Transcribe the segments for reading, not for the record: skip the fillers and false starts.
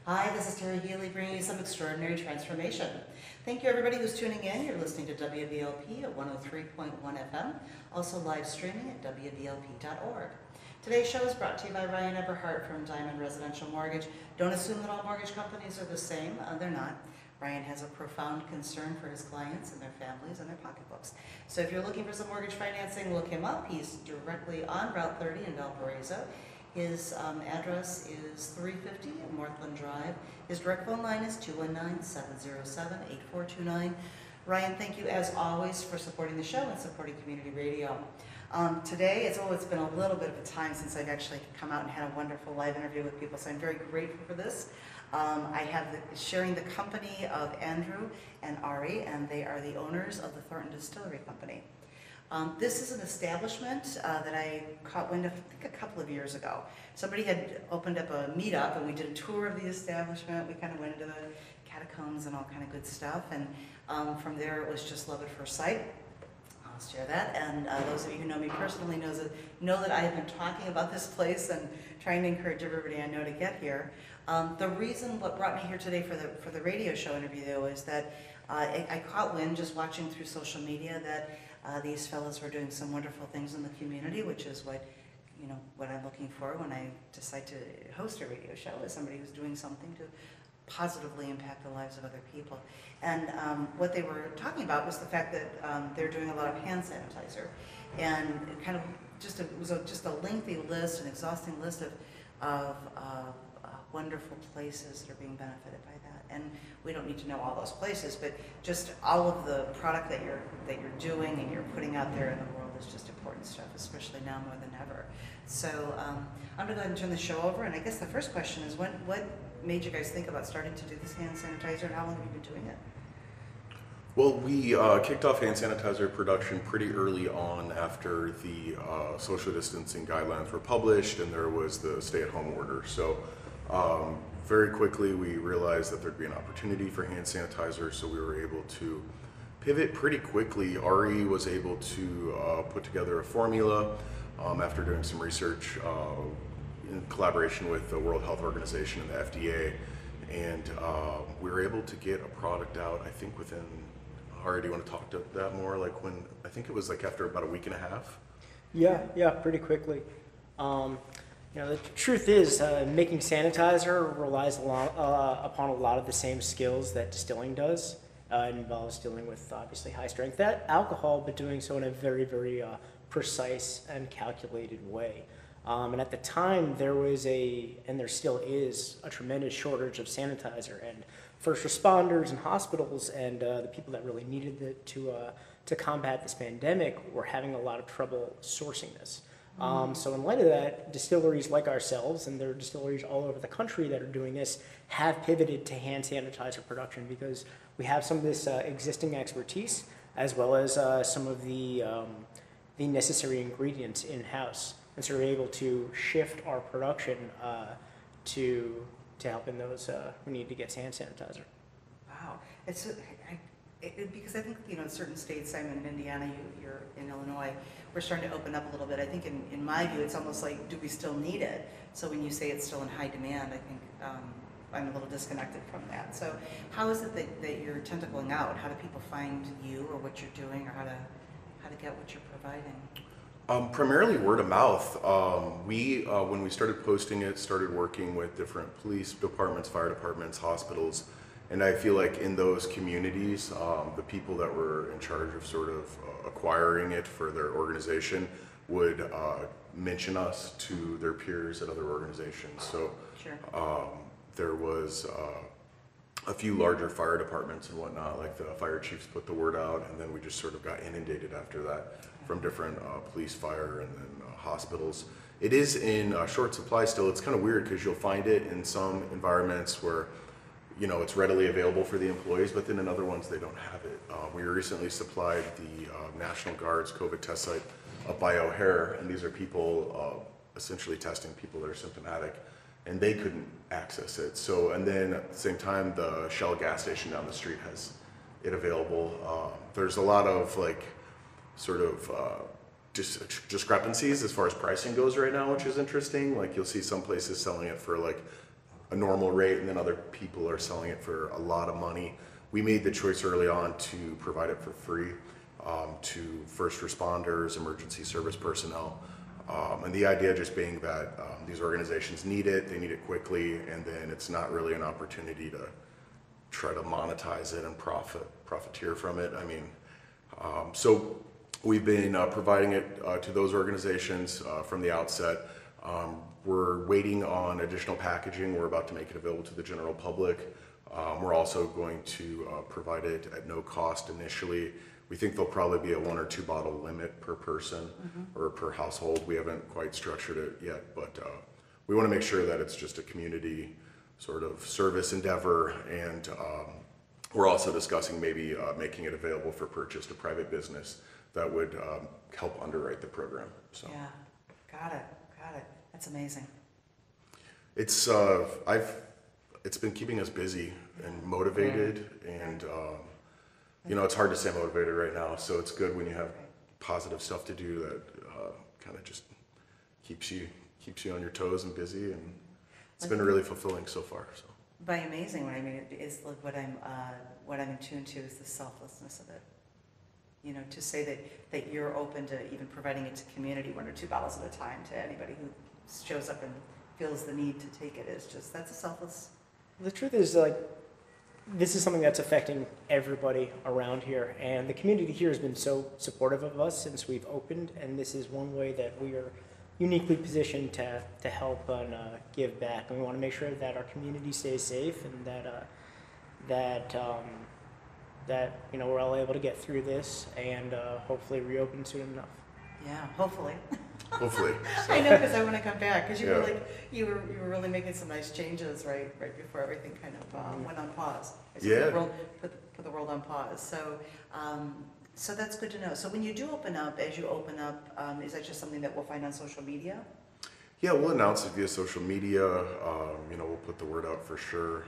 Hi, this is Terry Healy bringing you some extraordinary transformation. Thank you everybody who's tuning in. You're listening to WVLP at 103.1 FM, also live streaming at WVLP.org. Today's show is brought to you by Ryan Eberhardt from Diamond Residential Mortgage. Don't assume that all mortgage companies are the same. They're not. Ryan has a profound concern for his clients and their families and their pocketbooks. So if you're looking for some mortgage financing, look him up. He's directly on Route 30 in Valparaiso. His address is 350 Northland Drive. His direct phone line is 219-707-8429. Ryan, thank you as always for supporting the show and supporting community radio. Today, it's been a little bit of a time since I've actually come out and had a wonderful live interview with people, so I'm very grateful for this. I have sharing the company of Andrew and Ari, and they are the owners of the Thornton Distilling Co. This is an establishment that I caught wind of, I think, a couple of years ago. Somebody had opened up a meetup and we did a tour of the establishment. We kind of went into the catacombs and all kind of good stuff. And from there it was just love at first sight. I'll share that. And those of you who know me personally know that I have been talking about this place and trying to encourage everybody I know to get here. The reason what brought me here today for the radio show interview though is that I caught wind just watching through social media that these fellows were doing some wonderful things in the community, which is what I'm looking for when I decide to host a radio show, is somebody who's doing something to positively impact the lives of other people. And what they were talking about was the fact that they're doing a lot of hand sanitizer, and it kind of was just a lengthy list, an exhausting list of wonderful places that are being benefited by that. And we don't need to know all those places, but just all of the product that you're doing and you're putting out there in the world is just important stuff, especially now more than ever. So I'm gonna go ahead and turn the show over, and I guess the first question is, what made you guys think about starting to do this hand sanitizer, and how long have you been doing it? Well, we kicked off hand sanitizer production pretty early on after the social distancing guidelines were published and there was the stay-at-home order. So very quickly we realized that there'd be an opportunity for hand sanitizer, so we were able to pivot pretty quickly. Ari was able to put together a formula after doing some research in collaboration with the World Health Organization and the FDA, and we were able to get a product out, I think within, Ari, do you want to talk to that more? Like when, I think it was like after about a week and a half? Yeah, pretty quickly. The truth is, making sanitizer relies upon a lot of the same skills that distilling does. It involves dealing with obviously high strength alcohol, but doing so in a very, very precise and calculated way. And at the time, there was and there still is, a tremendous shortage of sanitizer. And first responders and hospitals and the people that really needed it to combat this pandemic were having a lot of trouble sourcing this. So in light of that, distilleries like ourselves, and there are distilleries all over the country that are doing this, have pivoted to hand sanitizer production because we have some of this existing expertise, as well as some of the necessary ingredients in-house. And so we're able to shift our production to helping those who need to get hand sanitizer. Wow. Because I think, in certain states, I'm in Indiana, you're in Illinois, we're starting to open up a little bit. I think in my view, it's almost like, do we still need it? So when you say it's still in high demand, I think I'm a little disconnected from that. So how is it that you're tentacling out? How do people find you or what you're doing, or how to get what you're providing? Primarily word of mouth. When we started posting it, started working with different police departments, fire departments, hospitals, and I feel like in those communities, the people that were in charge of sort of acquiring it for their organization would mention us to their peers at other organizations. So sure. There was a few larger fire departments and whatnot, like the fire chiefs put the word out, and then we just sort of got inundated after that from different police, fire, and then hospitals. It is in short supply still. It's kind of weird because you'll find it in some environments where it's readily available for the employees, but then in other ones they don't have it. We recently supplied the National Guard's COVID test site up by O'Hare, and these are people essentially testing people that are symptomatic, and they couldn't access it. So, and then at the same time, the Shell gas station down the street has it available. There's a lot of discrepancies as far as pricing goes right now, which is interesting. Like you'll see some places selling it for like a normal rate, and then other people are selling it for a lot of money. We made the choice early on to provide it for free to first responders, emergency service personnel. And the idea just being that these organizations need it, they need it quickly, and then it's not really an opportunity to try to monetize it and profiteer from it. I mean, so we've been providing it to those organizations from the outset. We're waiting on additional packaging. We're about to make it available to the general public. We're also going to provide it at no cost initially. We think there'll probably be a 1 or 2 bottle limit per person or per household. We haven't quite structured it yet, but we want to make sure that it's just a community sort of service endeavor. And we're also discussing maybe making it available for purchase to private business that would help underwrite the program. So. Yeah, got it. That's amazing. It's it's been keeping us busy and motivated, and you know, it's hard to stay motivated right now. So it's good when you have positive stuff to do that kind of just keeps you on your toes and busy, and it's been really fulfilling so far. So. By amazing, what I mean is like what I'm in tune to is the selflessness of it. You know, to say that you're open to even providing it to community 1 or 2 bottles at a time to anybody who shows up and feels the need to take it is just, that's a selfless. The truth is, like, this is something that's affecting everybody around here, and the community here has been so supportive of us since we've opened, and this is one way that we are uniquely positioned to help and give back. And we want to make sure that our community stays safe, and that you know, we're all able to get through this and hopefully reopen soon enough. Yeah, hopefully. Hopefully. I know, because I want to come back, because Yeah. you were really making some nice changes right before everything kind of went on pause. Yeah. Put the world on pause. So so that's good to know. So when you do open up, as you open up, is that just something that we'll find on social media? Yeah, we'll announce it via social media. You know, we'll put the word out for sure.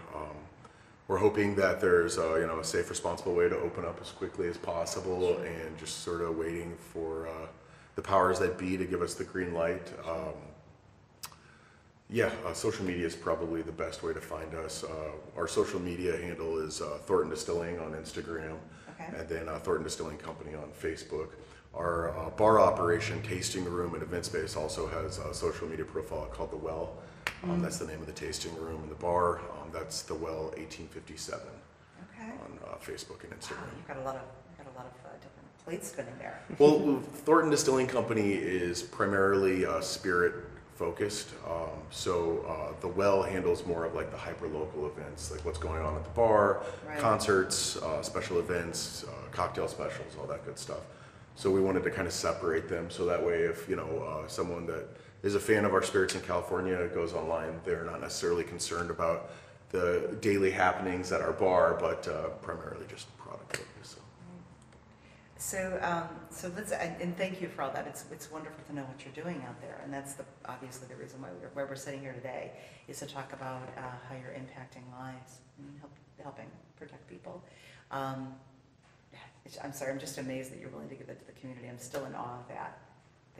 We're hoping that there's you know, a safe, responsible way to open up as quickly as possible, and just sort of waiting for the powers that be to give us the green light. Social media is probably the best way to find us. Our social media handle is Thornton Distilling on Instagram, and then Thornton Distilling Company on Facebook. Our bar operation, tasting room, and event space also has a social media profile called The Well. That's the name of the tasting room, and the bar, that's The Well 1857 on Facebook and Instagram. Wow, you've got a lot of different plates spinning there. Well, Thornton Distilling Company is primarily spirit focused. The Well handles more of like the hyper-local events, like what's going on at the bar, concerts, special events, cocktail specials, all that good stuff. So we wanted to kind of separate them, so that way if, you know, someone that is a fan of our spirits in California goes online, they're not necessarily concerned about the daily happenings at our bar, but primarily just product focus. So let's, and thank you for all that. It's wonderful to know what you're doing out there, and that's obviously the reason why we're sitting here today, is to talk about how you're impacting lives and helping protect people. I'm sorry, I'm just amazed that you're willing to give it to the community. I'm still in awe of that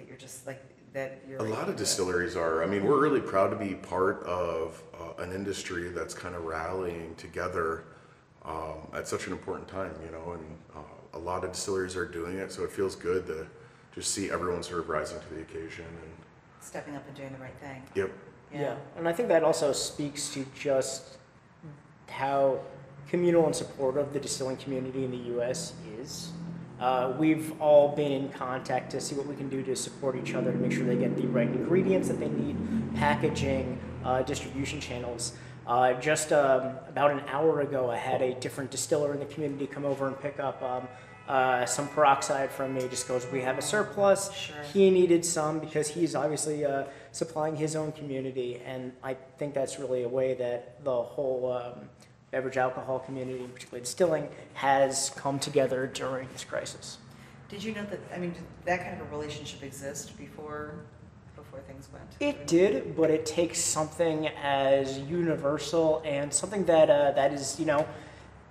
you're just like that. You're a lot of distilleries are. I mean, we're really proud to be part of an industry that's kind of rallying together at such an important time, you know, and a lot of distilleries are doing it, so it feels good to just see everyone sort of rising to the occasion and stepping up and doing the right thing. Yep. Yeah, and I think that also speaks to just how communal and supportive the distilling community in the U.S. is. We've all been in contact to see what we can do to support each other to make sure they get the right ingredients that they need, packaging, distribution channels. Just about an hour ago, I had a different distiller in the community come over and pick up some peroxide from me. Just goes, we have a surplus. Sure. He needed some because he's obviously supplying his own community, and I think that's really a way that the whole beverage alcohol community, particularly distilling, has come together during this crisis. Did you know that, I mean, did that kind of a relationship exist before things went? It did, but it takes something as universal and something that is, you know,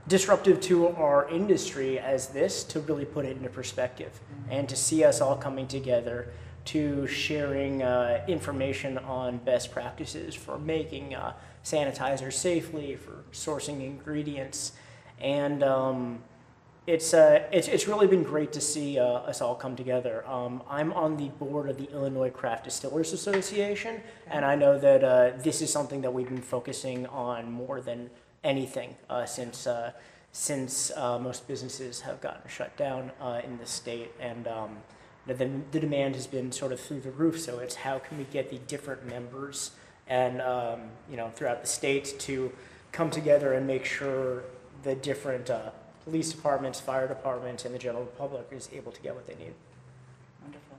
disruptive to our industry as this to really put it into perspective, and to see us all coming together to sharing information on best practices for making sanitizer safely, for sourcing ingredients, and it's really been great to see us all come together. I'm on the board of the Illinois Craft Distillers Association, and I know that this is something that we've been focusing on more than anything since most businesses have gotten shut down in the state, and the demand has been sort of through the roof. So it's how can we get the different members and throughout the state to come together and make sure the different police departments, fire departments, and the general public is able to get what they need. Wonderful.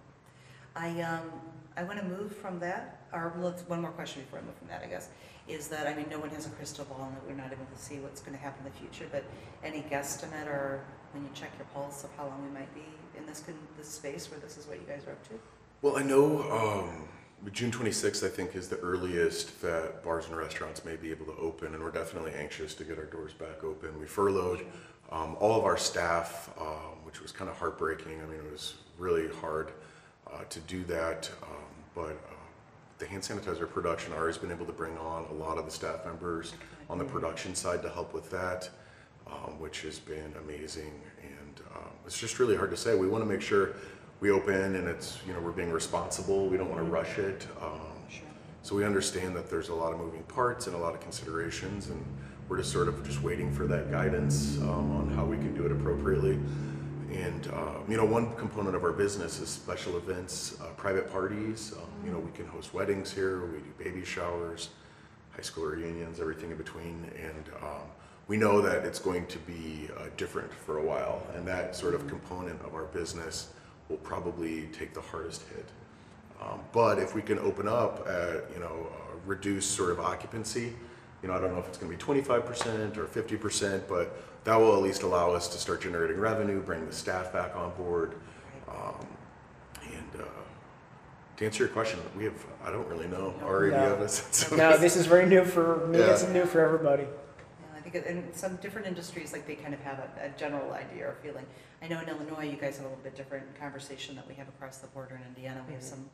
I want to move from that, or one more question before I move from that, I guess, is that, I mean, no one has a crystal ball and that we're not able to see what's going to happen in the future, but any guesstimate or when you check your pulse of how long we might be in this space where this is what you guys are up to? Well, I know June 26th, I think, is the earliest that bars and restaurants may be able to open, and we're definitely anxious to get our doors back open. We furloughed all of our staff, which was kind of heartbreaking. I mean, it was really hard to do that, but the hand sanitizer production, Ari's been able to bring on a lot of the staff members on the production side to help with that, which has been amazing, and it's just really hard to say. We want to make sure we open and it's, we're being responsible. We don't want to rush it. So we understand that there's a lot of moving parts and a lot of considerations, and we're just sort of waiting for that guidance on how we can do it appropriately. And one component of our business is special events, private parties. We can host weddings here, we do baby showers, high school reunions, everything in between. And we know that it's going to be different for a while, and that sort of component of our business will probably take the hardest hit. But if we can open up at, reduce sort of occupancy, I don't know if it's going to be 25% or 50%, but that will at least allow us to start generating revenue, bring the staff back on board. And to answer your question, I don't really know. Ari, do you have a sense of No, this is very new for me. Yeah. It's new for everybody. Yeah, I think in some different industries, like they kind of have a general idea or feeling. I know in Illinois, you guys have a little bit different conversation that we have across the border in Indiana. We have some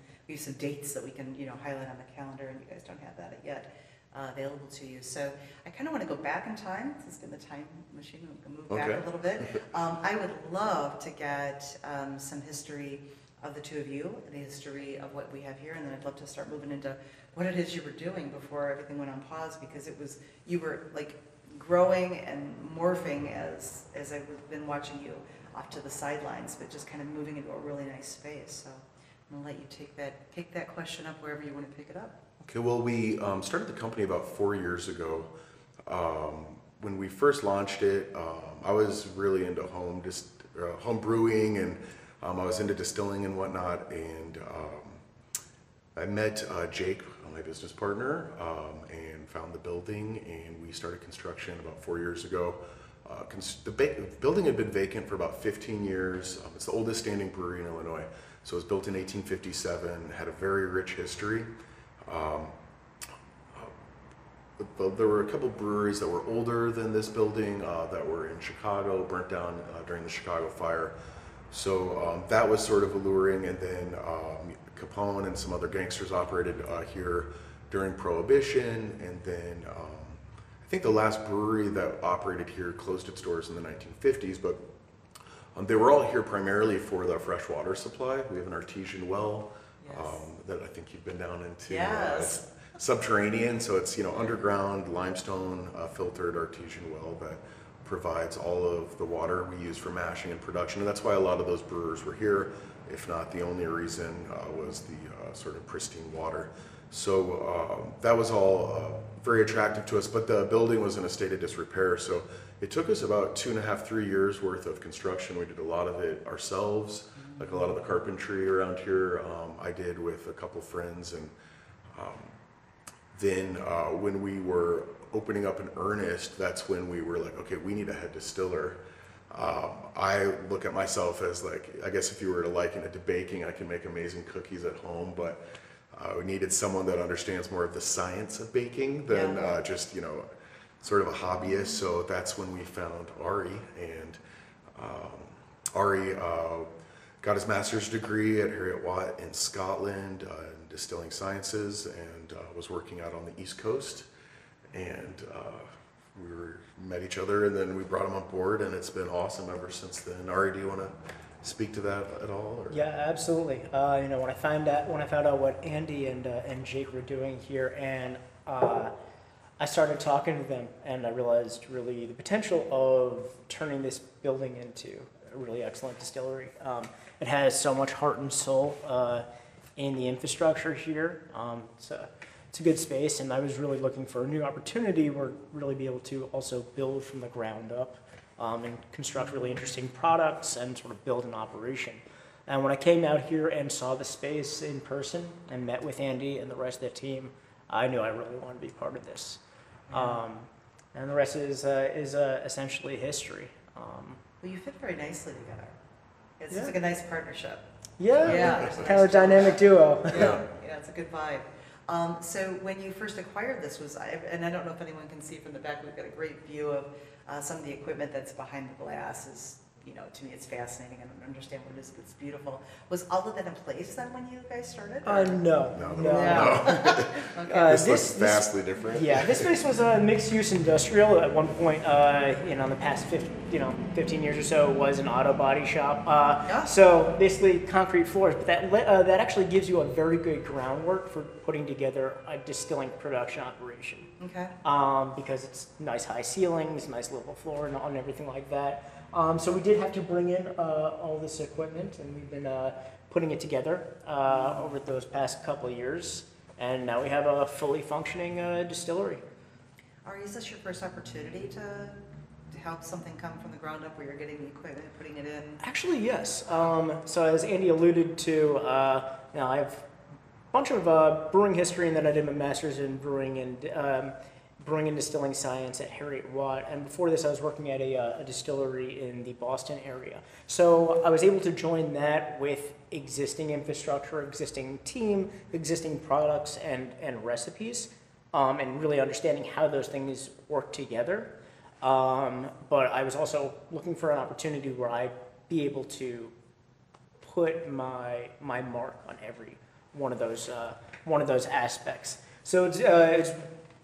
dates that we can highlight on the calendar, and you guys don't have that yet available to you. So I kind of want to go back in time. This is in the time machine. We can move back a little bit. I would love to get some history of the two of you, the history of what we have here, and then I'd love to start moving into what it is you were doing before everything went on pause, because you were like growing and morphing as I've been watching you off to the sidelines, but just kind of moving into a really nice space. So I'm gonna let you take that question up wherever you want to pick it up. Okay, well, we started the company about 4 years ago. When we first launched it, I was really into home brewing, and I was into distilling and whatnot. And I met Jake, my business partner, and found the building, and we started construction about 4 years ago. The building had been vacant for about 15 years. It's the oldest standing brewery in Illinois. So it was built in 1857, had a very rich history. There were a couple breweries that were older than this building that were in Chicago, burnt down during the Chicago fire. So that was sort of alluring, and then Capone and some other gangsters operated here during Prohibition, and then I think the last brewery that operated here closed its doors in the 1950s, but they were all here primarily for the fresh water supply. We have an artesian well. Yes. That I think you've been down into. Yes. Subterranean, so it's underground limestone filtered artesian well that provides all of the water we use for mashing and production, and that's why a lot of those brewers were here. If not the only reason was the sort of pristine water. So that was all very attractive to us, but the building was in a state of disrepair, so it took us about 2.5, 3 years worth of construction. We did a lot of it ourselves. Like a lot of the carpentry around here, I did with a couple friends, and then when we were opening up in earnest, that's when we were like, okay, we need a head distiller. I look at myself as like, I guess if you were to liken it to baking, I can make amazing cookies at home, but we needed someone that understands more of the science of baking than just sort of a hobbyist. So that's when we found Ari, and Ari got his master's degree at Heriot-Watt in Scotland in distilling sciences, and was working out on the East Coast. And met each other, and then we brought him on board, and it's been awesome ever since then. Ari, do you want to speak to that at all? Or? Yeah, absolutely. When I found out what Andy and Jake were doing here, and I started talking to them, and I realized really the potential of turning this building into a really excellent distillery. It has so much heart and soul in the infrastructure here. It's a good space, and I was really looking for a new opportunity where really be able to also build from the ground up and construct really interesting products and sort of build an operation. And when I came out here and saw the space in person and met with Andy and the rest of the team, I knew I really wanted to be part of this. And the rest is essentially history. Well, you fit very nicely together. It's like a nice partnership. Yeah, it's a kind of a nice dynamic duo. Yeah, it's a good vibe. So when you first acquired this, and I don't know if anyone can see from the back, we've got a great view of some of the equipment that's behind the glass. To me, it's fascinating. I don't understand what it is, but it's beautiful. Was all of that in place then when you guys started? No. Okay. This looks vastly different. Yeah, this space was a mixed-use industrial at one point. In the past 15 years or so, was an auto body shop. So basically concrete floors, but that actually gives you a very good groundwork for putting together a distilling production operation. Okay. Because it's nice high ceilings, nice level floor, and everything like that. So we did have to bring in all this equipment, and we've been putting it together over those past couple of years, and now we have a fully functioning distillery. Ari, is this your first opportunity to help something come from the ground up where you're getting the equipment, putting it in? Actually, yes. So as Andy alluded to, I have a bunch of brewing history, and then I did my master's in brewing and distilling science at Heriot-Watt, and before this I was working at a distillery in the Boston area. So I was able to join that with existing infrastructure, existing team, existing products and recipes, and really understanding how those things work together. But I was also looking for an opportunity where I'd be able to put my mark on every one of those aspects. So it's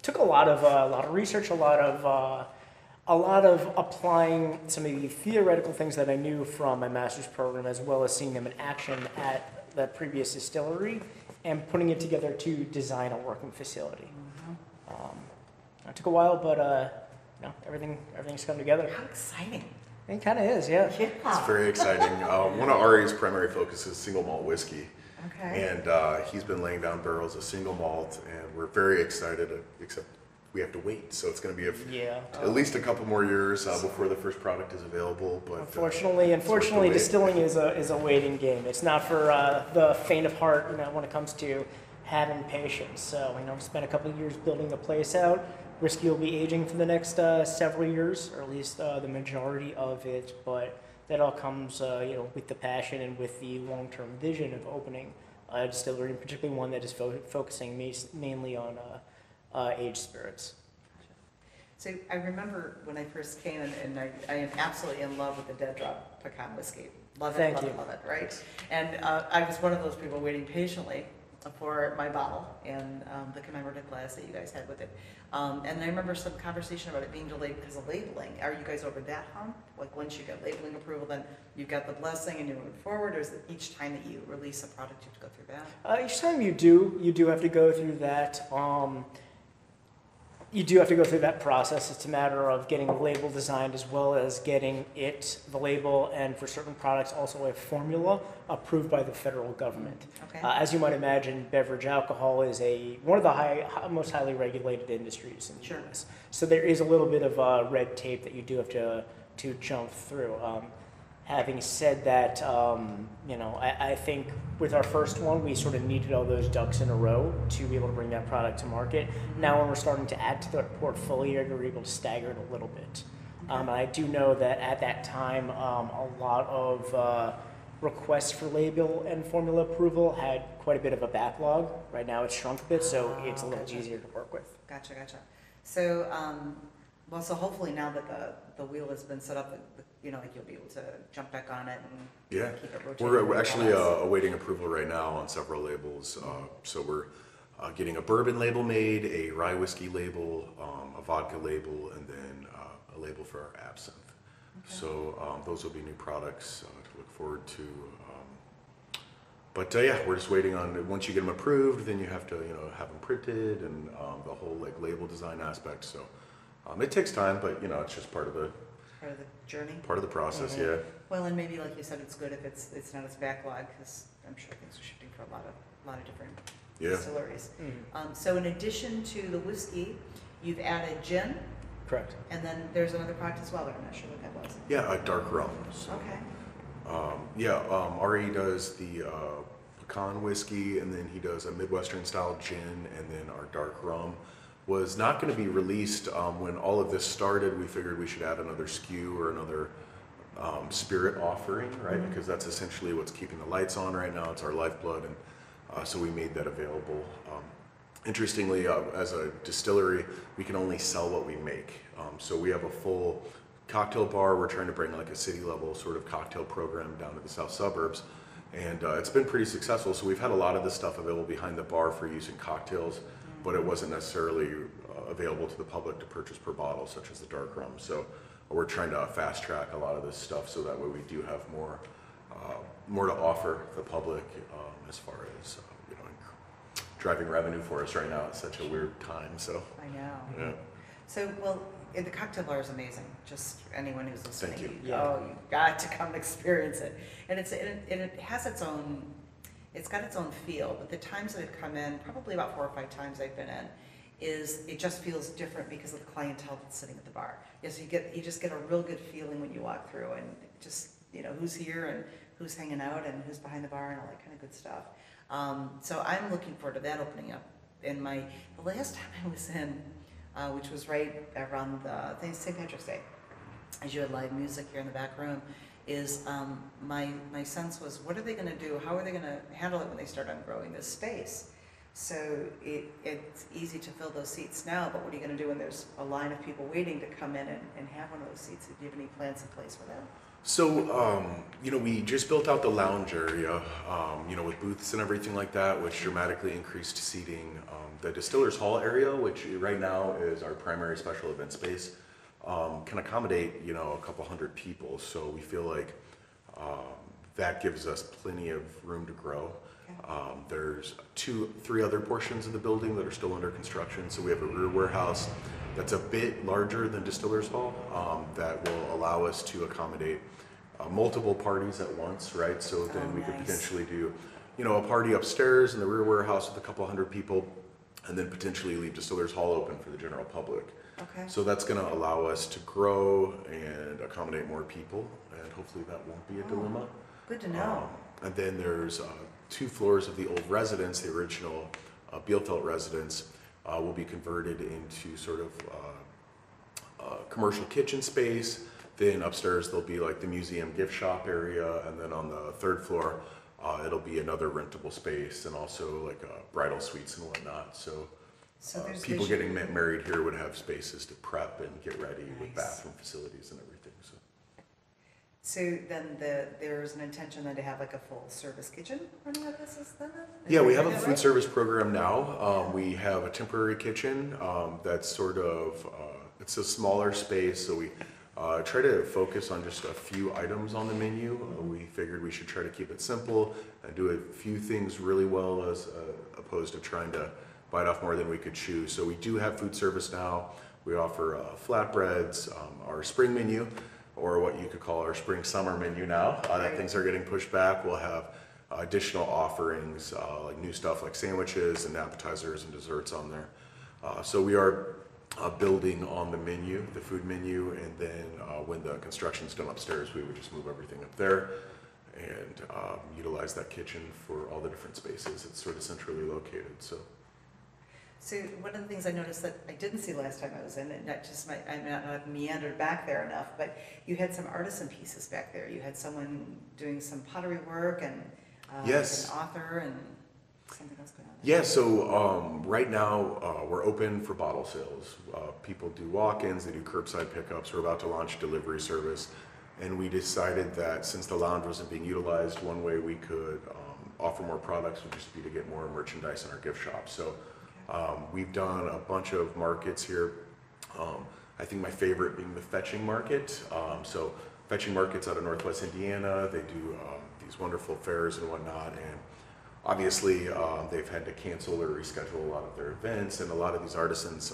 took a lot of research, a lot of applying some of the theoretical things that I knew from my master's program, as well as seeing them in action at the previous distillery, and putting it together to design a working facility. It took a while, but everything's come together. How exciting! It kind of is, yeah. It's very exciting. One of Ari's primary focuses is single malt whiskey. Okay. And he's been laying down barrels of single malt, and we're very excited, except we have to wait. So it's going to be at least a couple more years before the first product is available. But unfortunately, distilling is a waiting game. It's not for the faint of heart, when it comes to having patience. So, spent a couple of years building the place out. Whiskey will be aging for the next several years, or at least the majority of it, but that all comes, with the passion and with the long-term vision of opening a distillery, and particularly one that is focusing mainly on aged spirits. So I remember when I first came, and I am absolutely in love with the Dead Drop Pecan whiskey. Love it, love it, right? And I was one of those people waiting patiently for my bottle and the commemorative glass that you guys had with it. And I remember some conversation about it being delayed because of labeling. Are you guys over that hump? Like once you get labeling approval, then you've got the blessing and you're moving forward, or is it each time that you release a product you have to go through that? Each time you do have to go through that. You do have to go through that process. It's a matter of getting a label designed, as well as getting the label, and for certain products also a formula approved by the federal government. Okay. As you might imagine, beverage alcohol is one of the most highly regulated industries in the U.S. So there is a little bit of red tape that you do have to jump through. Having said that, I think with our first one, we sort of needed all those ducks in a row to be able to bring that product to market. Now when we're starting to add to the portfolio, we're able to stagger it a little bit. And I do know that at that time, a lot of requests for label and formula approval had quite a bit of a backlog. Right now it's shrunk a bit, so it's a little easier to work with. Gotcha. So, so hopefully now that the wheel has been set up, the like you'll be able to jump back on it and Yeah, keep it rotating. we're like actually always. awaiting approval right now on several labels. So we're getting a bourbon label made, a rye whiskey label, a vodka label, and then a label for our absinthe. Okay. So those will be new products to look forward to. But yeah, we're just waiting on, once you get them approved, then you have to, have them printed and the whole like label design aspect. So it takes time, but it's just part of the journey. part of the process. Mhm. Yeah. Well, and maybe like you said, it's good if it's not as backlog, because I'm sure things are shifting for a lot of different Yeah. distilleries. So in addition to the whiskey, you've added gin, Correct. and then there's another product as well, but I'm not sure what that was. Yeah, a dark rum. So, Okay. Ari does the pecan whiskey, and then he does a Midwestern style gin, and then our dark rum was not going to be released. When all of this started, we figured we should add another SKU or another spirit offering, right? Because that's essentially what's keeping the lights on right now. It's our lifeblood, and so we made that available. Interestingly, as a distillery, we can only sell what we make. So we have a full cocktail bar. We're trying to bring like a city level sort of cocktail program down to the south suburbs, and it's been pretty successful. So we've had a lot of this stuff available behind the bar for use in cocktails, but it wasn't necessarily available to the public to purchase per bottle, such as the dark rum. So we're trying to fast track a lot of this stuff so that way we do have more to offer the public as far as driving revenue for us right now. It's such a weird time. So I know. yeah. So, well, the cocktail bar is amazing. Just anyone who's listening, Thank you. you've got to come experience it. And it has its own, it's got its own feel. But the times that I've come in, probably about 4 or 5 times I've been in, is it just feels different because of the clientele that's sitting at the bar. Yes, you just get a real good feeling when you walk through, and just who's here and who's hanging out and who's behind the bar and all that kind of good stuff. So I'm looking forward to that opening up. The last time I was in, which was right around St. Patrick's Day, as you had live music here in the back room, is my sense was, what are they going to do? How are they going to handle it when they start growing this space? So it's easy to fill those seats now, but what are you going to do when there's a line of people waiting to come in and have one of those seats? Do you have any plans in place for that? So, we just built out the lounge area, with booths and everything like that, which dramatically increased seating. The Distillers Hall area, which right now is our primary special event space, can accommodate, a couple hundred people. So we feel like that gives us plenty of room to grow. Okay. There's 3 other portions of the building that are still under construction. So we have a rear warehouse that's a bit larger than Distillers Hall, that will allow us to accommodate multiple parties at once, right? So then we could nice. potentially do, a party upstairs in the rear warehouse with a couple hundred people, and then potentially leave Distillers Hall open for the general public. Okay. So that's going to allow us to grow and accommodate more people, and hopefully that won't be a dilemma. Good to know. And then there's 2 floors of the old residence, the original Bielefeld residence, will be converted into sort of commercial kitchen space. Then upstairs there'll be like the museum gift shop area, and then on the 3rd floor it'll be another rentable space, and also like bridal suites and whatnot. So there's people vision. getting married here would have spaces to prep and get ready with Nice. bathroom facilities and everything. So then there's an intention then to have like a full service kitchen running like this is then? Yeah, we have a Is that food right? service program now. We have a temporary kitchen that's sort of, it's a smaller space, so we try to focus on just a few items on the menu. We figured we should try to keep it simple and do a few things really well, as opposed to trying to bite off more than we could chew. So we do have food service now. We offer flatbreads, our spring menu, or what you could call our spring-summer menu now, that things are getting pushed back. We'll have additional offerings, like new stuff like sandwiches and appetizers and desserts on there. So we are building on the menu, the food menu, and then when the construction's done upstairs, we would just move everything up there and utilize that kitchen for all the different spaces. It's sort of centrally located. So one of the things I noticed that I didn't see last time I was in, and not just I may not have meandered back there enough, but you had some artisan pieces back there. You had someone doing some pottery work, and Yes. an author, and something else going on there. Yeah, so right now we're open for bottle sales. People do walk-ins, they do curbside pickups. We're about to launch delivery service. and we decided that since the lounge wasn't being utilized, one way we could offer more products would just be to get more merchandise in our gift shop. So we've done a bunch of markets here. I think my favorite being the Fetching Market. So Fetching Market's out of Northwest Indiana. They do these wonderful fairs and whatnot, and obviously they've had to cancel or reschedule a lot of their events, and a lot of these artisans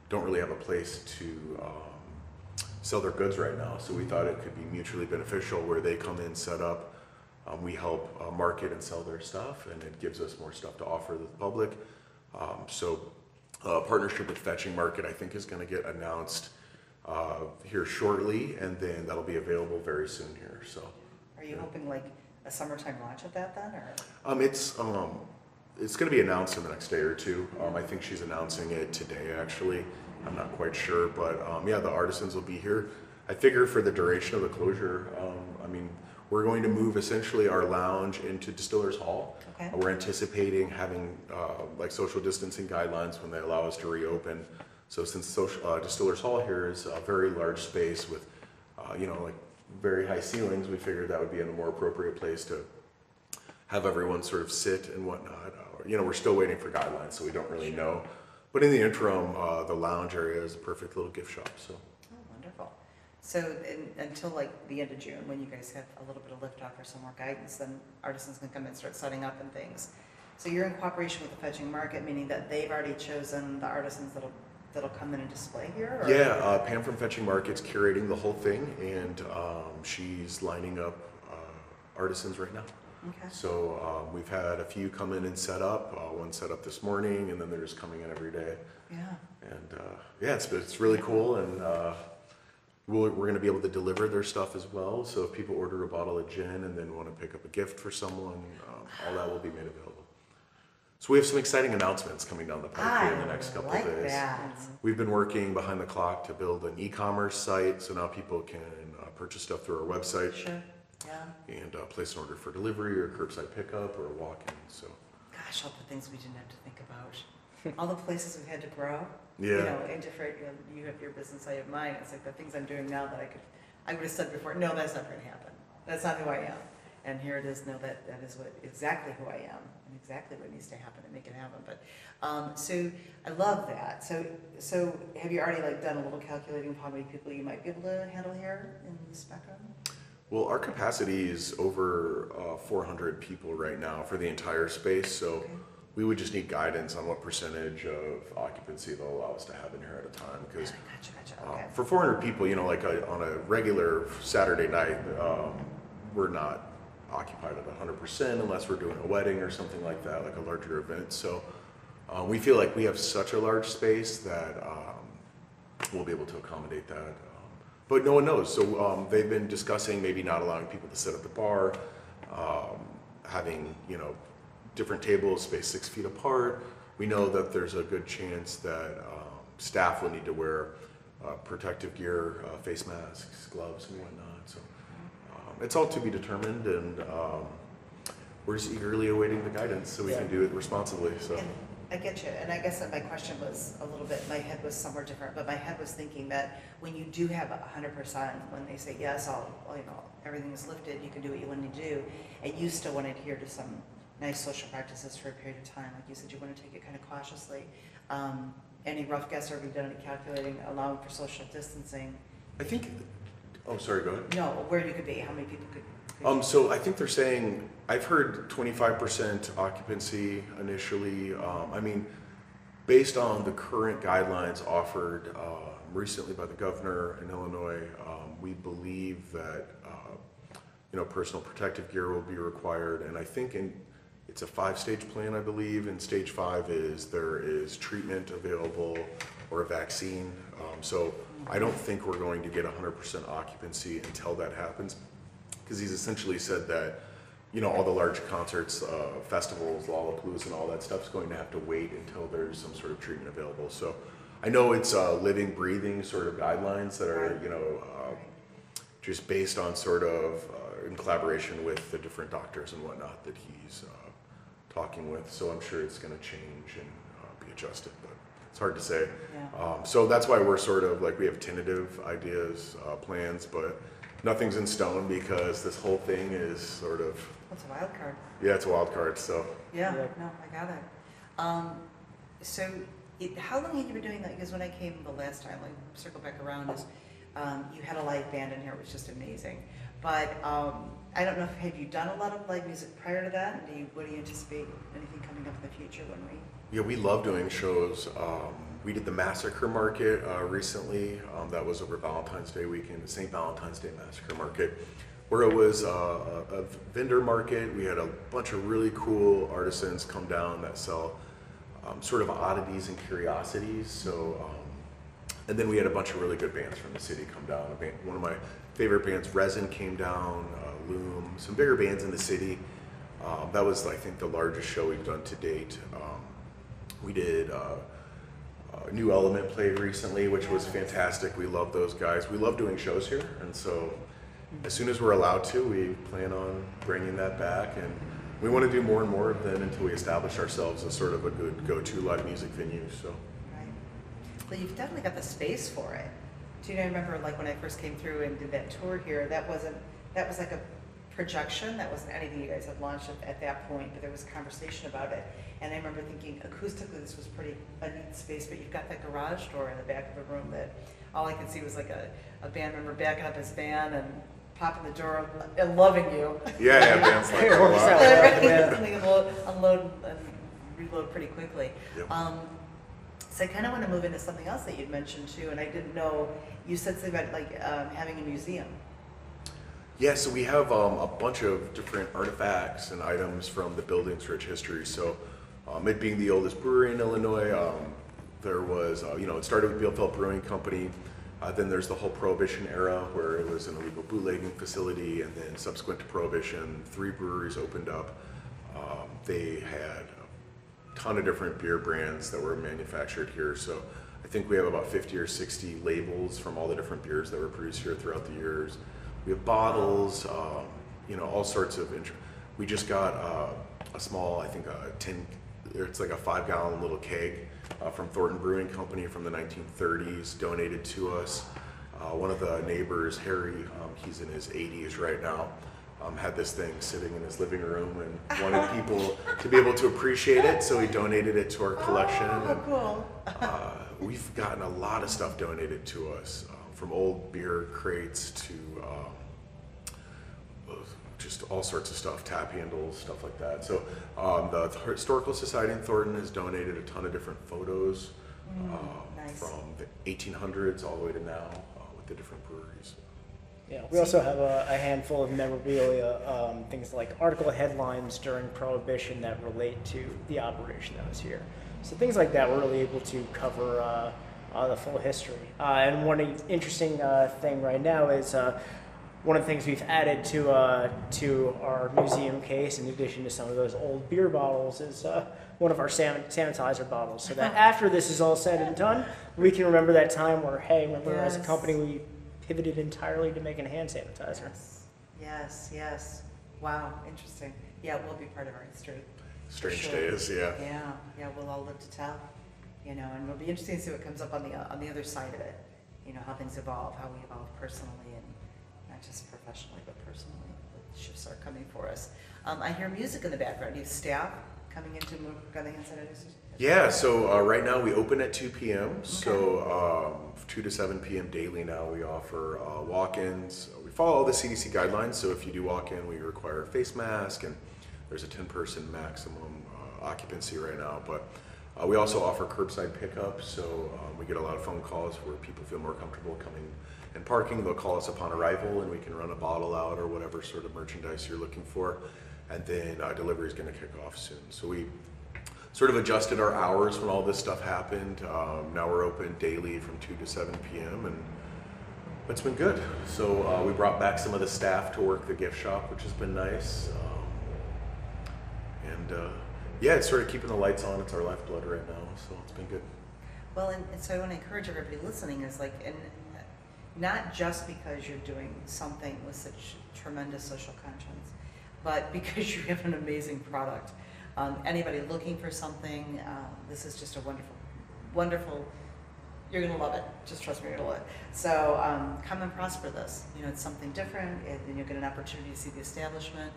don't really have a place to sell their goods right now. So we thought it could be mutually beneficial where they come in, set up, we help market and sell their stuff, and it gives us more stuff to offer the public. So partnership with Fetching Market I think is going to get announced here shortly, and then that'll be available very soon here. So Are you hoping like a summertime launch of that then, or? It's going to be announced in the next day or two. I think she's announcing it today, actually. I'm not quite sure, but yeah, the artisans will be here. I figure for the duration of the closure, I mean, we're going to move essentially our lounge into Distillers Hall. Okay. We're anticipating having like social distancing guidelines when they allow us to reopen. So since Distillers Hall here is a very large space with, you know, like very high ceilings, we figured that would be a more appropriate place to have everyone sort of sit and whatnot. You know, we're still waiting for guidelines, so we don't really know. But in the interim, the lounge area is a perfect little gift shop. So. Oh, wonderful. So until like the end of June, when you guys have a little bit of lift off or some more guidance, then artisans can come in and start setting up and things. So you're in cooperation with the Fetching Market, meaning that they've already chosen the artisans that'll come in and display here? Or? Yeah, Pam from Fetching Market's curating the whole thing, and she's lining up artisans right now. Okay. So we've had a few come in and set up. One set up this morning, and then they're just coming in every day. Yeah. And yeah, it's really cool, and we're going to be able to deliver their stuff as well. So if people order a bottle of gin and then want to pick up a gift for someone, all that will be made available. So we have some exciting announcements coming down the pipe here in the next couple of days. That. We've been working behind the clock to build an e-commerce site, so now people can purchase stuff through our website. Sure. Yeah. And place an order for delivery or curbside pickup or walk-in. So. Gosh, all the things we didn't have to think about. All the places we've had to grow. Yeah. You know, in different, you have your business, I have mine. It's like the things I'm doing now that I would have said before, no, that's not going to happen. That's not who I am. And here it is, no, that is exactly who I am and exactly what needs to happen to make it happen. But, so I love that. So have you already like done a little calculating of how many people you might be able to handle here in the spectrum? Well, our capacity is over 400 people right now for the entire space, so okay. We would just need guidance on what percentage of occupancy they'll allow us to have in here at a time. Because gotcha. Okay. For 400 people, you know, like on a regular Saturday night, we're not occupied at 100% unless we're doing a wedding or something like that, like a larger event. So we feel like we have such a large space that we'll be able to accommodate that. But no one knows. So they've been discussing maybe not allowing people to sit at the bar, having, you know, different tables spaced 6 feet apart. We know that there's a good chance that staff will need to wear protective gear, face masks, gloves, and whatnot. So it's all to be determined, and we're just eagerly awaiting the guidance so we can do it responsibly. So. And I get you, and I guess that my question was a little bit, my head was somewhere different, but my head was thinking that when you do have 100%, when they say, yes, you know, everything is lifted, you can do what you want to do, and you still want to adhere to some nice social practices for a period of time, like you said, you want to take it kind of cautiously. Any rough guess, or have you done any calculating, allowing for social distancing? I think, oh, sorry, go ahead. No, where you could be, how many people could so I think they're saying, I've heard 25% occupancy initially. I mean, based on the current guidelines offered recently by the governor in Illinois, we believe that you know, personal protective gear will be required, and I think it's a 5-stage plan, I believe. And stage 5 is there is treatment available or a vaccine. So I don't think we're going to get 100% occupancy until that happens, because he's essentially said that, you know, all the large concerts, festivals, Lollapalooza, and all that stuff is going to have to wait until there's some sort of treatment available. So I know it's living, breathing sort of guidelines that are, you know, just based on sort of in collaboration with the different doctors and whatnot that he's talking with. So I'm sure it's going to change and be adjusted, but it's hard to say. Yeah. So that's why we're sort of like, we have tentative ideas, plans, but nothing's in stone because this whole thing is sort of, That's a wild card. yeah, it's a wild card, so. Yeah, Yeah. no, I got it. So how long have you been doing that? Because when I came the last time, like circle back around, is you had a live band in here, which was just amazing. But I don't know, have you done a lot of live music prior to that? And what do you anticipate anything coming up in the future when we? Yeah, we love doing shows. We did the Massacre Market recently. That was over Valentine's Day weekend, the St. Valentine's Day Massacre Market, where it was a vendor market. We had a bunch of really cool artisans come down that sell sort of oddities and curiosities. So, and then we had a bunch of really good bands from the city come down. One of my favorite bands, Resin, came down, Loom, some bigger bands in the city. That was, I think, the largest show we've done to date. We did New Element played recently, which was fantastic. We love those guys. We love doing shows here, and so as soon as we're allowed to, we plan on bringing that back, and we want to do more and more of them until we establish ourselves as sort of a good go-to live music venue. So, Right. Well, you've definitely got the space for it. Do you know, I remember like when I first came through and did that tour here, that was like a projection. That wasn't anything you guys had launched at that point, but there was conversation about it. And I remember thinking acoustically this was a neat space, but you've got that garage door in the back of the room that all I could see was like a band member backing up his van and popping the door and loving you. yeah, bands like that a Works lot. out well, yeah. Something unload and reload pretty quickly. Yep. So I kind of want to move into something else that you'd mentioned too, and I didn't know, you said something about like having a museum. Yeah, so we have a bunch of different artifacts and items from the building's rich history. So, it being the oldest brewery in Illinois, there was, it started with Bielefeld Brewing Company. Then there's the whole Prohibition era where it was an illegal bootlegging facility, and then subsequent to Prohibition, 3 breweries opened up. They had a ton of different beer brands that were manufactured here. So I think we have about 50 or 60 labels from all the different beers that were produced here throughout the years. We have bottles, all sorts of. We just got a small, I think, a tin. It's like a 5-gallon little keg from Thornton Brewing Company from the 1930s, donated to us. One of the neighbors, Harry, he's in his 80s right now, had this thing sitting in his living room and wanted people to be able to appreciate it, so he donated it to our collection. Oh, cool. We've gotten a lot of stuff donated to us, from old beer crates to just all sorts of stuff, tap handles, stuff like that. So the Historical Society in Thornton has donated a ton of different photos Nice. from the 1800s all the way to now with the different breweries. Yeah, we also have a handful of memorabilia, things like article headlines during Prohibition that relate to the operation that was here. So things like that, we're really able to cover the full history. And one interesting thing right now is one of the things we've added to our museum case, in addition to some of those old beer bottles, is one of our sanitizer bottles. So that after this is all said and done, we can remember that time where, hey, remember as a Yes. company we pivoted entirely to making hand sanitizer. Yes. Wow, interesting. Yeah, it will be part of our history. Strange Sure. days, yeah. Yeah, we'll all live to tell, and it'll be interesting to see what comes up on the other side of it, how things evolve, how we evolve personally, and not just professionally, but personally. The shifts are coming for us. I hear music in the background. Do you have staff coming in to move gun hand sanitizers? Yeah, so right now we open at 2 p.m. So 2 to 7 p.m. daily now we offer walk-ins. We follow all the CDC guidelines, so if you do walk in, we require a face mask, and there's a 10-person maximum occupancy right now. But we also offer curbside pickup, so we get a lot of phone calls where people feel more comfortable coming and parking. They'll call us upon arrival, and we can run a bottle out or whatever sort of merchandise you're looking for. And then delivery is going to kick off soon. So we sort of adjusted our hours when all this stuff happened. Now we're open daily from 2 to 7 p.m. and it's been good. So we brought back some of the staff to work the gift shop, which has been nice. Yeah, it's sort of keeping the lights on. It's our lifeblood right now, so it's been good. Well, and so I want to encourage everybody listening is and not just because you're doing something with such tremendous social conscience, but because you have an amazing product. Anybody looking for something, this is just a wonderful you're gonna love it. Just trust me, you're gonna love it. So come and prosper this. You know, it's something different, and you'll get an opportunity to see the establishment,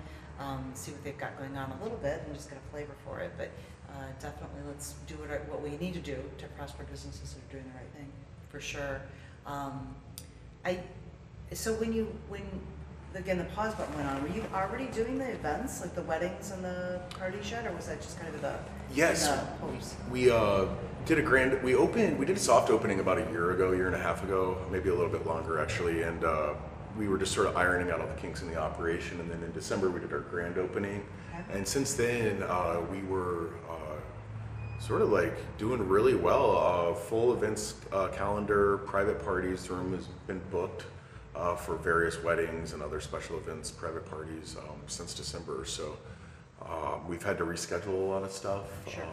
see what they've got going on a little bit, and just get a flavor for it. But definitely, let's do what we need to do to prosper businesses that are doing the right thing, for sure. So when again the pause button went on, were you already doing the events, like the weddings and the parties yet, or was that just kind of the Yes, post? we did a soft opening about a year and a half ago, maybe a little bit longer actually, and we were just sort of ironing out all the kinks in the operation, and then in December we did our grand opening, and since then we were sort of like doing really well. Full events calendar, private parties, the room has been booked for various weddings and other special events, private parties since December. So we've had to reschedule a lot of stuff, Sure.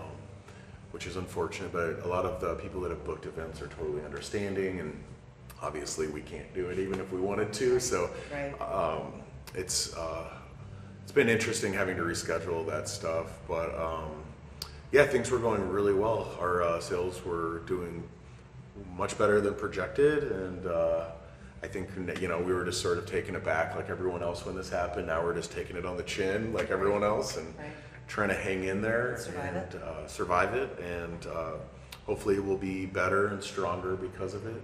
Which is unfortunate, but a lot of the people that have booked events are totally understanding, and obviously we can't do it even if we wanted to. So Right. It's been interesting having to reschedule that stuff, but yeah, things were going really well. Our sales were doing much better than projected, and I think, you know, we were just sort of taken aback like everyone else when this happened. Now we're just taking it on the chin like everyone else, and Right. trying to hang in there and survive it, and hopefully we'll be better and stronger because of it.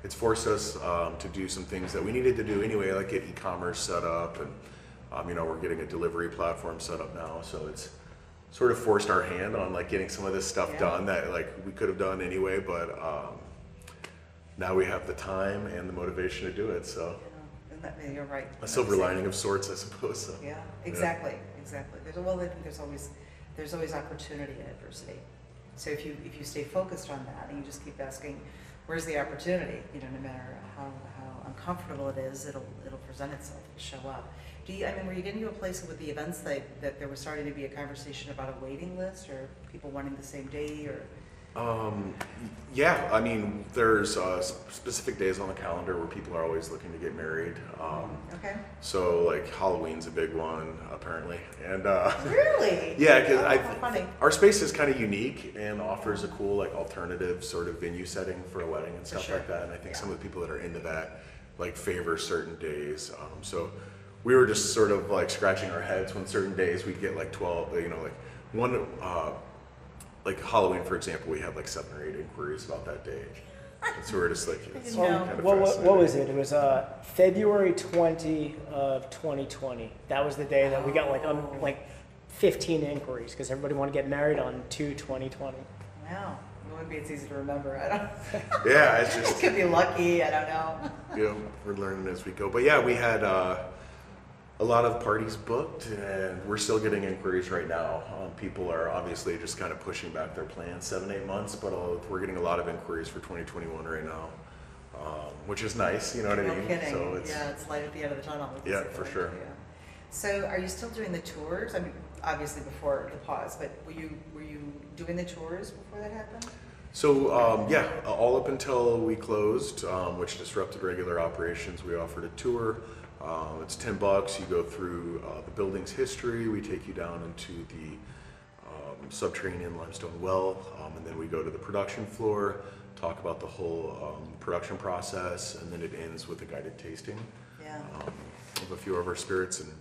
It's forced us to do some things that we needed to do anyway, like get e-commerce set up, and you know, we're getting a delivery platform set up now, so it's sort of forced our hand on like getting some of this stuff done that like we could have done anyway, but now we have the time and the motivation to do it. So You're right. a silver lining of sorts, I suppose. So. Yeah, exactly, exactly. I think there's always opportunity in adversity. So if you stay focused on that and you just keep asking, where's the opportunity? You know, no matter how uncomfortable it is, it'll present itself, it'll show up. Were you getting to a place with the events that there was starting to be a conversation about a waiting list, or people wanting the same day, or? Yeah, I mean, there's specific days on the calendar where people are always looking to get married. Okay. So like Halloween's a big one apparently, and Really? yeah, because funny. our space is kind of unique and offers a cool like alternative sort of venue setting for a wedding and stuff sure. like that. And I think some of the people that are into that like favor certain days. So we were just sort of like scratching our heads when certain days we'd get like 12, you know, like one. Like Halloween, for example, we had like 7 or 8 inquiries about that day. And so we're just like, it's No. kind of What fascinating. was it? It was February 20 of 2020. That was the day that we got like 15 inquiries because everybody wanted to get married on 2/2020. Wow. Well, maybe it's easy to remember. I don't. Yeah, it's just, Could be lucky. I don't know. you know, we're learning as we go. But yeah, we had a lot of parties booked, and we're still getting inquiries right now. People are obviously just kind of pushing back their plans 7-8 months, but we're getting a lot of inquiries for 2021 right now, which is nice, you know what I No mean? kidding. So it's, Yeah, it's light at the end of the tunnel. we can Yeah, see for the light, sure. yeah. So are you still doing the tours? I mean, obviously before the pause, but were you doing the tours before that happened? So yeah, all up until we closed, which disrupted regular operations, we offered a tour. It's $10. You go through the building's history. We take you down into the subterranean limestone well, and then we go to the production floor, talk about the whole production process, and then it ends with a guided tasting Yeah. of a few of our spirits. And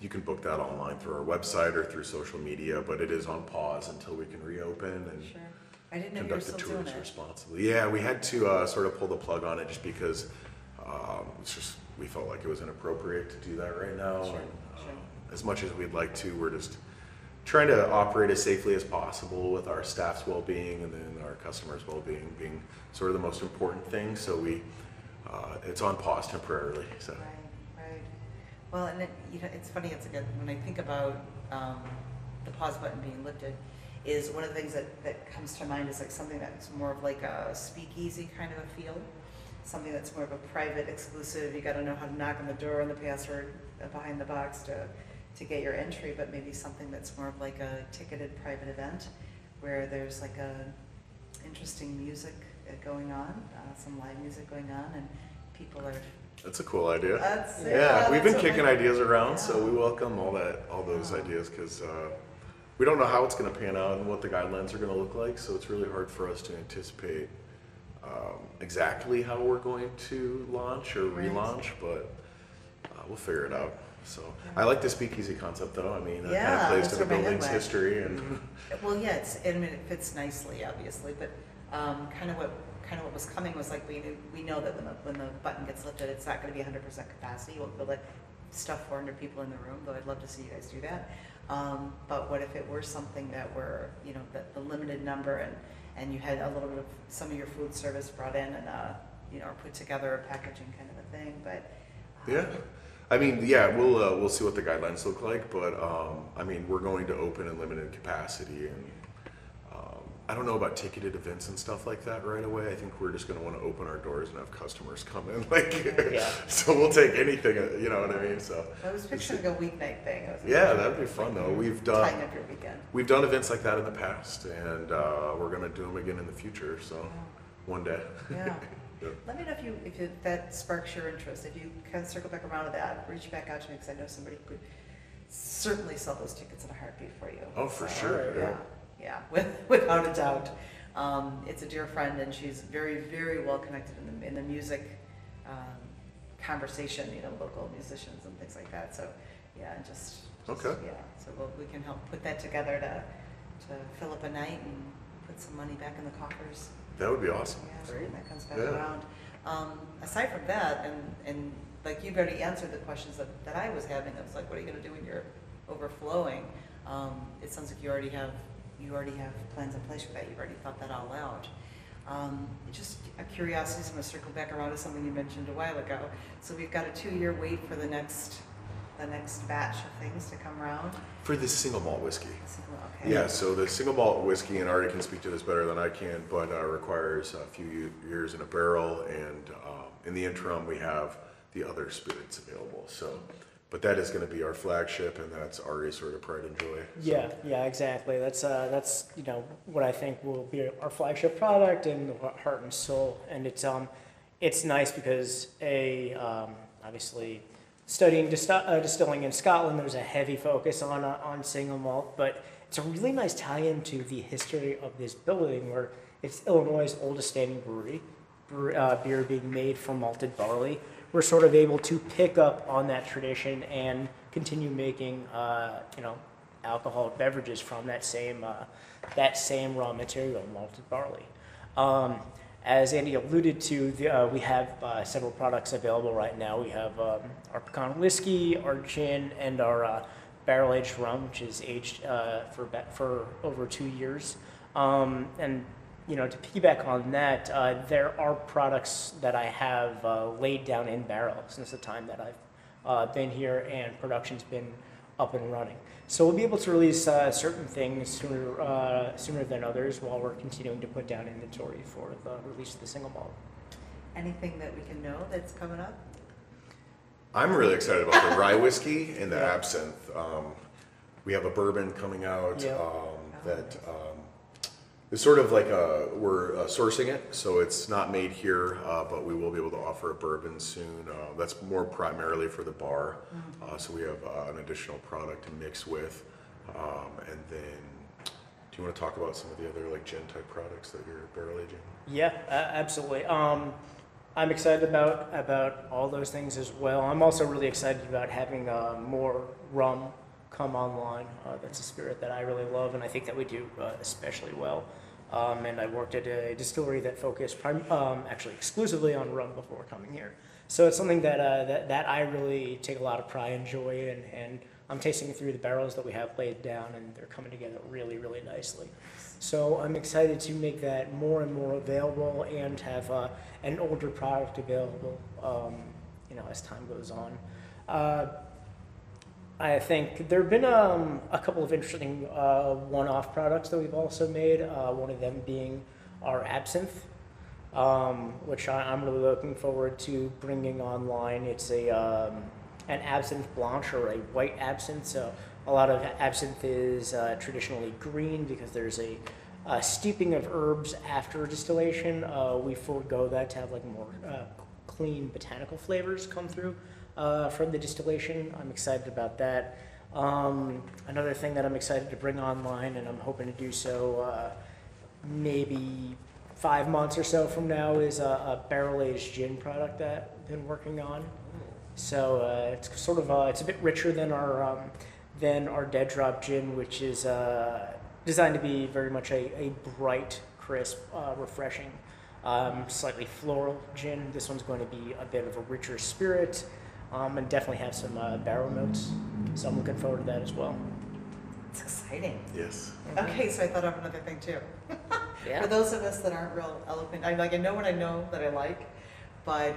you can book that online through our website or through social media, but it is on pause until we can reopen and Sure. I didn't know you were conduct the still doing tours it. responsibly. Yeah, we had to sort of pull the plug on it just because it's just, we felt like it was inappropriate to do that right now. Sure, And, sure. as much as we'd like to, we're just trying to operate as safely as possible with our staff's well-being, and then our customers' well-being being sort of the most important thing. So it's on pause temporarily. So. Right, right. Well, and it's funny. It's again when I think about the pause button being lifted, is one of the things that comes to mind is like something that's more of like a speakeasy kind of a feel, something that's more of a private, exclusive. You got to know how to knock on the door and the password behind the box to get your entry, but maybe something that's more of like a ticketed private event where there's like a interesting music going on, some live music going on, and people are. That's a cool idea. Yeah, We've been that's kicking what ideas around, so yeah. we welcome all those ideas because we don't know how it's going to pan out and what the guidelines are going to look like, so it's really hard for us to anticipate exactly how we're going to launch or relaunch, but we'll figure it out. So I like the speakeasy concept, though. I mean, it kind of plays to the building's history, and well, yeah, I mean, it fits nicely, obviously, but kind of what was coming was like we know that when the button gets lifted, it's not going to be 100% capacity. You won't be able to stuff 400 people in the room, though I'd love to see you guys do that. But what if it were something that were, you know, the limited number, and you had a little bit of some of your food service brought in and you know, or put together a packaging kind of a thing, but yeah. I mean, yeah, we'll see what the guidelines look like, but I mean, we're going to open in limited capacity, and I don't know about ticketed events and stuff like that right away. I think we're just going to want to open our doors and have customers come in, so we'll take anything, you know what I mean? So I was picturing a weeknight thing. Yeah, that'd be fun though. Tying up your weekend. We've done events like that in the past, and we're going to do them again in the future. So one day. Yeah. Yep. Let me know if that sparks your interest. If you kind of circle back around to that, reach back out to me, because I know somebody who could certainly sell those tickets in a heartbeat for you. Oh, for sure. Yeah, without a doubt. It's a dear friend, and she's very, very well connected in the music conversation. You know, local musicians and things like that. So, yeah, just okay. Yeah, so we can help put that together to fill up a night and put some money back in the coffers. That would be awesome. Yeah, when that comes back around. Aside from that, and like you've already answered the questions that I was having. I was like, what are you going to do when you're overflowing? It sounds like you already have plans in place for that. You've already thought that all out. Just a curiosity, so I'm going to circle back around to something you mentioned a while ago. So we've got a 2-year wait for the next batch of things to come around. For the single malt whiskey. Okay. Yeah, so the single malt whiskey, and Artie can speak to this better than I can, but requires a few years in a barrel, and in the interim we have the other spirits available. So, but that is going to be our flagship, and that's Artie's sort of pride and joy. So. Yeah, exactly. That's you know, what I think will be our flagship product and heart and soul, and it's nice because obviously. Studying distilling in Scotland, there's a heavy focus on single malt, but it's a really nice tie-in to the history of this building, where it's Illinois' oldest standing brewery, beer being made from malted barley. We're sort of able to pick up on that tradition and continue making, you know, alcoholic beverages from that same raw material, malted barley. As Andy alluded to, we have several products available right now. We have our pecan whiskey, our gin, and our barrel-aged rum, which is aged for over 2 years. And you know, to piggyback on that, there are products that I have laid down in barrel since the time that I've been here, and production's been up and running. So we'll be able to release certain things sooner than others, while we're continuing to put down inventory for the release of the single malt. Anything that we can know that's coming up? I'm really excited about the rye whiskey and the absinthe. We have a bourbon coming out that is sort of like we're sourcing it, so it's not made here, but we will be able to offer a bourbon soon. That's more primarily for the bar, so we have an additional product to mix with. And then, do you want to talk about some of the other like gin type products that you're barrel aging? Yeah, absolutely. I'm excited about all those things as well. I'm also really excited about having more rum come online. That's a spirit that I really love, and I think that we do especially well. And I worked at a distillery that focused actually exclusively on rum before coming here. So it's something that I really take a lot of pride and joy in, and I'm tasting through the barrels that we have laid down, and they're coming together really, really nicely. So I'm excited to make that more and more available, and have an older product available, you know, as time goes on. I think there have been a couple of interesting one-off products that we've also made, one of them being our absinthe, which I'm really looking forward to bringing online. It's an absinthe blanche, or a white absinthe. So a lot of absinthe is traditionally green because there's a steeping of herbs after distillation. We forego that to have like more clean botanical flavors come through from the distillation. I'm excited about that. Another thing that I'm excited to bring online, and I'm hoping to do so maybe 5 months or so from now, is a barrel-aged gin product that I've been working on. So it's sort of it's a bit richer than our Dead Drop gin, which is designed to be very much a bright, crisp, refreshing, slightly floral gin. This one's going to be a bit of a richer spirit, and definitely have some barrel notes. So I'm looking forward to that as well. It's exciting. Yes. Okay, so I thought of another thing too. Yeah. For those of us that aren't real eloquent, I know what I know that I like, but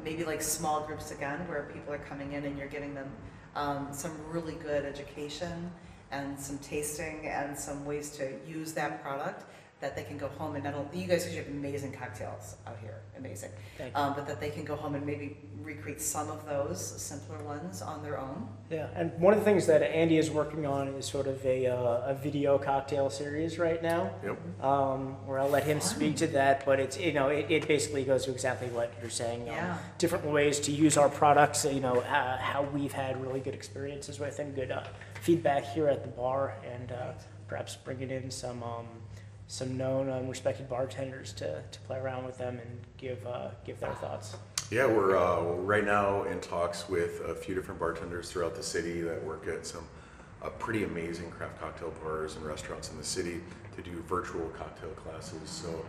maybe like small groups again, where people are coming in and you're giving them some really good education and some tasting and some ways to use that product that they can go home and not only, you guys have amazing cocktails out here, amazing. Thank you. But that they can go home and maybe recreate some of those simpler ones on their own. Yeah, and one of the things that Andy is working on is sort of a video cocktail series right now. Yep. Where I'll let him speak to that, but it's it basically goes to exactly what you're saying. Yeah. Different ways to use our products. How we've had really good experiences with and good feedback here at the bar, and perhaps bringing in some known and respected bartenders to play around with them and give their thoughts. Yeah, we're right now in talks with a few different bartenders throughout the city that work at some pretty amazing craft cocktail bars and restaurants in the city to do virtual cocktail classes. So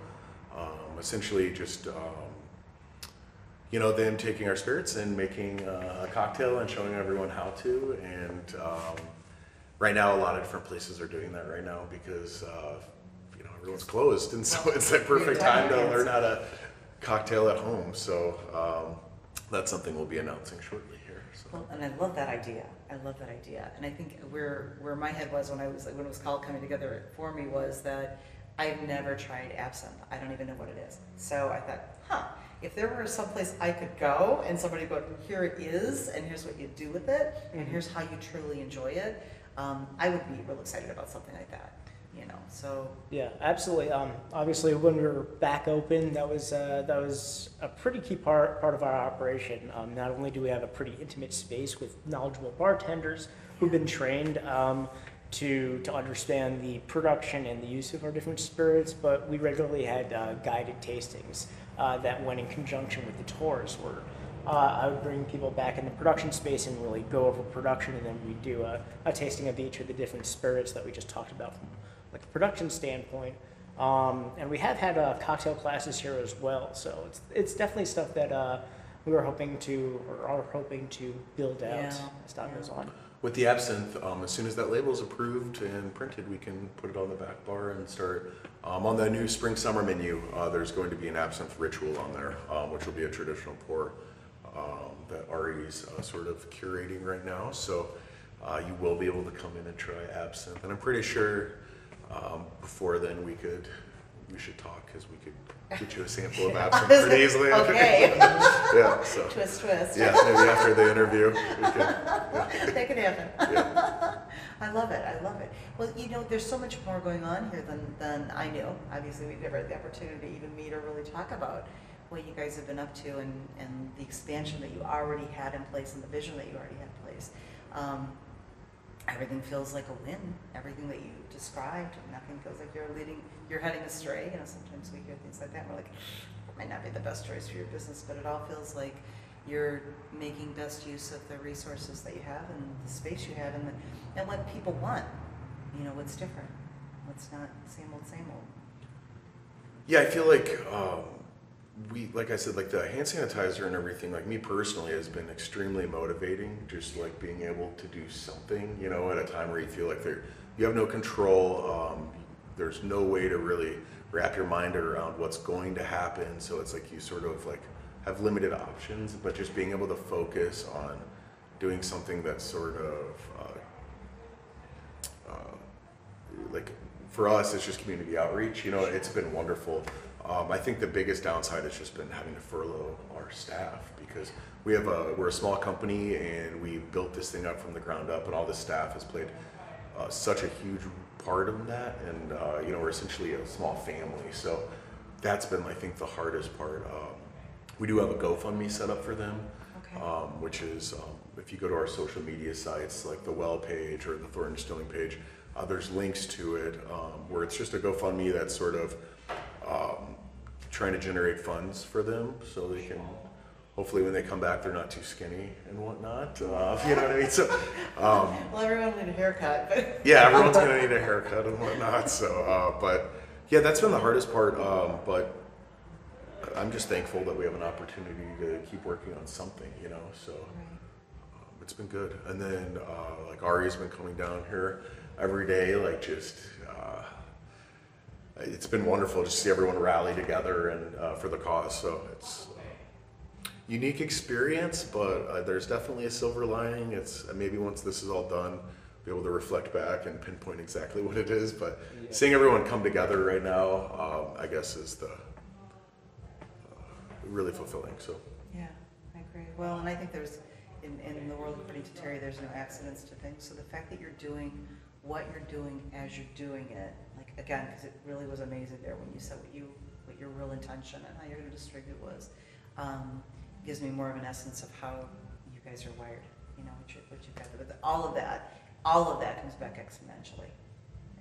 essentially just them taking our spirits and making a cocktail and showing everyone how to. And right now a lot of different places are doing that right now because everyone's closed, and so it's a perfect time to learn how to cocktail at home. So that's something we'll be announcing shortly here. So. Well, and I love that idea. And I think where my head was when it was called coming together for me was that I've never tried absinthe. I don't even know what it is. So I thought, if there were someplace I could go and somebody go, here it is, and here's what you do with it, and here's how you truly enjoy it, I would be real excited about something like that. So yeah, absolutely. Obviously, when we were back open, that was a pretty key part of our operation. Not only do we have a pretty intimate space with knowledgeable bartenders who've been trained to understand the production and the use of our different spirits, but we regularly had guided tastings that went in conjunction with the tours, where I would bring people back in the production space and really go over production, and then we'd do a tasting of each of the different spirits that we just talked about from like a production standpoint. And we have had cocktail classes here as well, so it's definitely stuff that we are hoping to build out as time goes on. With the absinthe, as soon as that label is approved and printed, we can put it on the back bar and start. On the new spring-summer menu, there's going to be an absinthe ritual on there, which will be a traditional pour that Ari's sort of curating right now. So you will be able to come in and try absinthe. And I'm pretty sure before then we should talk, because we could get you a sample of absinthe pretty easily. Okay. Yeah. So. Twist. Yeah, maybe after the interview we could. Yeah. That could happen. Yeah. I love it. Well, there's so much more going on here than I knew. Obviously, we never had the opportunity to even meet or really talk about what you guys have been up to and the expansion that you already had in place and the vision that you already had in place. Everything feels like a win. Everything that you described, nothing feels like you're heading astray. Sometimes we hear things like that. And we're like, it might not be the best choice for your business, but it all feels like you're making best use of the resources that you have and the space you have and what people want. What's different, what's not same old. Yeah, I feel like like I said, like the hand sanitizer and everything, like me personally, has been extremely motivating. Just like being able to do something, at a time where you feel like you have no control. There's no way to really wrap your mind around what's going to happen. So it's like you sort of like have limited options, but just being able to focus on doing something that's sort of like for us, it's just community outreach. It's been wonderful. I think the biggest downside has just been having to furlough our staff, because we're a small company and we built this thing up from the ground up, and all the staff has played such a huge part of that, and we're essentially a small family. So that's been, I think, the hardest part. We do have a GoFundMe set up for them, Okay. Which is if if you go to our social media sites, like the Well page or the Thornton Distilling page, there's links to it where it's just a GoFundMe that's sort of trying to generate funds for them so they can, hopefully when they come back, they're not too skinny and whatnot. You know what I mean? So, Well, everyone need a haircut, but yeah, everyone's gonna need a haircut and whatnot. So, but yeah, that's been the hardest part. But I'm just thankful that we have an opportunity to keep working on something, you know. So it's been good. And then like Ari's been coming down here every day, like just. It's been wonderful to see everyone rally together and for the cause. So it's unique experience, but there's definitely a silver lining. It's maybe once this is all done, be able to reflect back and pinpoint exactly what it is. But seeing everyone come together right now, I guess, is the really fulfilling. So yeah, I agree. Well, and I think there's in the world according to Terry, there's no accidents to things. So the fact that you're doing what you're doing as you're doing it, like again, because it really was amazing there when you said what your real intention and how you're going to distribute was, gives me more of an essence of how you guys are wired. You know what you've got. But all of that comes back exponentially.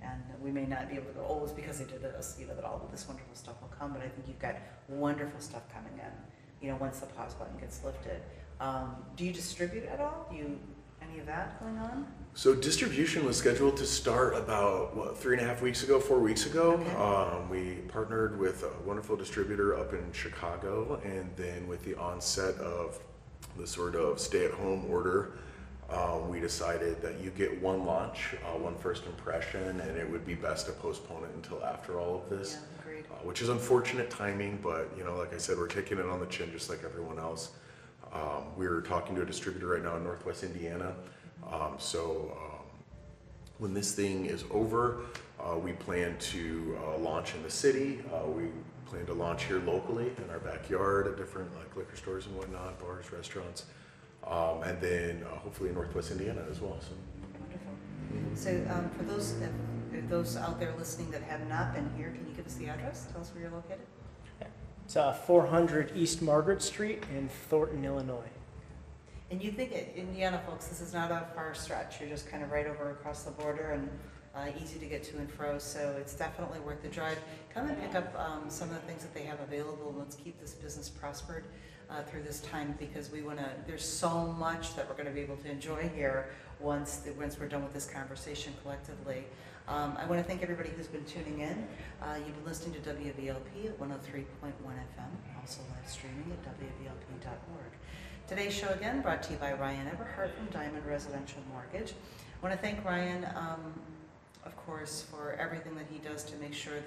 And we may not be able to go, oh, it's because they did this, you know, that all of this wonderful stuff will come. But I think you've got wonderful stuff coming in. You know, once the pause button gets lifted. Do you distribute at all? Do you any of that going on? So distribution was scheduled to start about 4 weeks ago. Okay. We partnered with a wonderful distributor up in Chicago, and then with the onset of the sort of stay-at-home order, we decided that you get one launch, one first impression, and it would be best to postpone it until after all of this. Yeah, agreed. Which is unfortunate timing, but you know, like I said, we're taking it on the chin just like everyone else. We're talking to a distributor right now in Northwest Indiana. When this thing is over, we plan to launch in the city. We plan to launch here locally in our backyard at different like liquor stores and whatnot, bars, restaurants, and then hopefully in Northwest Indiana as well. So. Wonderful. So for those out there listening that have not been here, can you give us the address? Tell us where you're located. It's 400 East Margaret Street in Thornton, Illinois. And you think, Indiana folks, this is not a far stretch. You're just kind of right over across the border and easy to get to and fro. So it's definitely worth the drive. Come and pick up some of the things that they have available. Let's keep this business prospered through this time because we want to. There's so much that we're going to be able to enjoy here once we're done with this conversation collectively. I want to thank everybody who's been tuning in. You've been listening to WVLP at 103.1 FM, also live streaming at WVLP.org. Today's show again brought to you by Ryan Everhart from Diamond Residential Mortgage. I want to thank Ryan, of course, for everything that he does to make sure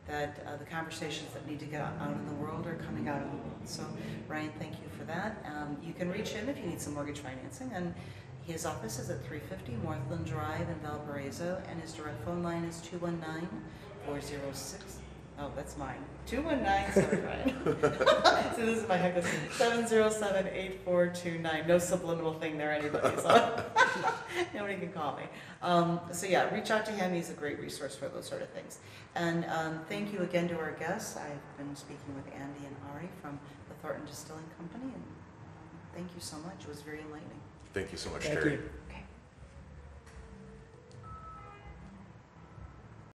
that the conversations that need to get out in the world are coming out in the world. So Ryan, thank you for that. You can reach him if you need some mortgage financing, and his office is at 350 Northland Drive in Valparaiso, and his direct phone line is 219-406. Oh, that's mine. 219, sorry, Ryan. So this is my heck. 707-8429. No subliminal thing there, anybody. So nobody can call me. So yeah, reach out to him. He's a great resource for those sort of things. And thank you again to our guests. I've been speaking with Andy and Ari from the Thornton Distilling Company, and thank you so much. It was very enlightening. Thank you so much, Thank Terry. you.